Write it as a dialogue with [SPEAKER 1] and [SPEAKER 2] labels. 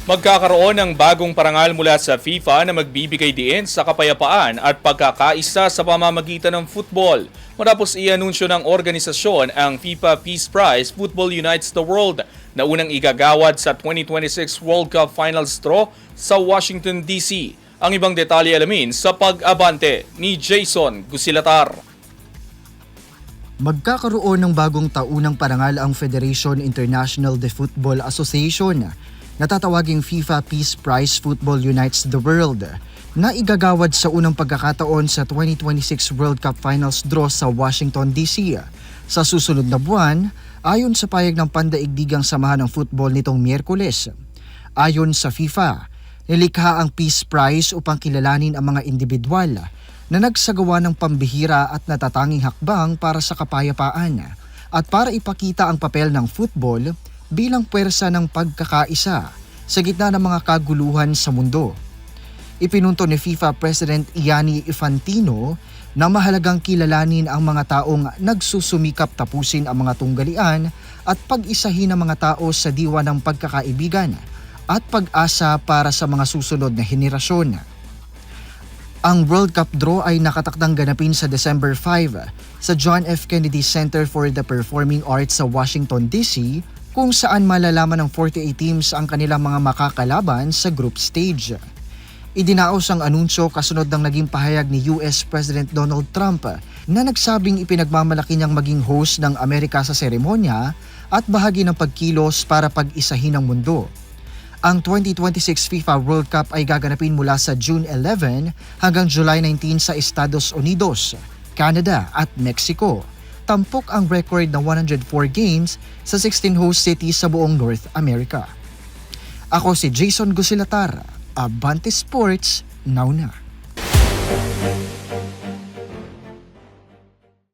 [SPEAKER 1] Magkakaroon ng bagong parangal mula sa FIFA na magbibigay diin sa kapayapaan at pagkakaisa sa pamamagitan ng football. Matapos i-anunsyo ng organisasyon ang FIFA Peace Prize, Football Unites the World na unang igagawad sa 2026 World Cup Finals draw sa Washington, D.C. Ang ibang detalye alamin sa pag-abante ni Jason Gusilatar.
[SPEAKER 2] Magkakaroon ng bagong taunang parangal ang Federation International de Football Association na tatawaging FIFA Peace Prize Football Unites the World na igagawad sa unang pagkakataon sa 2026 World Cup Finals draw sa Washington, D.C. Sa susunod na buwan, ayon sa payag ng Pandaigdigang Samahan ng Football nitong Miyerkules. Ayon sa FIFA, nilikha ang Peace Prize upang kilalanin ang mga individual na nagsagawa ng pambihira at natatanging hakbang para sa kapayapaan at para ipakita ang papel ng football bilang puwersa ng pagkakaisa sa gitna ng mga kaguluhan sa mundo. Ipinunto ni FIFA President Gianni Infantino na mahalagang kilalanin ang mga taong nagsusumikap tapusin ang mga tunggalian at pag-isahin ang mga tao sa diwa ng pagkakaibigan at pag-asa para sa mga susunod na henerasyon. Ang World Cup draw ay nakatakdang ganapin sa December 5 sa John F. Kennedy Center for the Performing Arts sa Washington, D.C., kung saan malalaman ng 48 teams ang kanilang mga makakalaban sa group stage. Idinaos ang anunsyo kasunod ng naging pahayag ni US President Donald Trump na nagsabing ipinagmamalaki niyang maging host ng Amerika sa seremonya at bahagi ng pagkilos para pag-isahin ang mundo. Ang 2026 FIFA World Cup ay gaganapin mula sa June 11 hanggang July 19 sa Estados Unidos, Canada at Mexico. Tampok ang record na 104 games sa 16 host cities sa buong North America. Ako si Jason Gusilatar, Abante Sports, now na.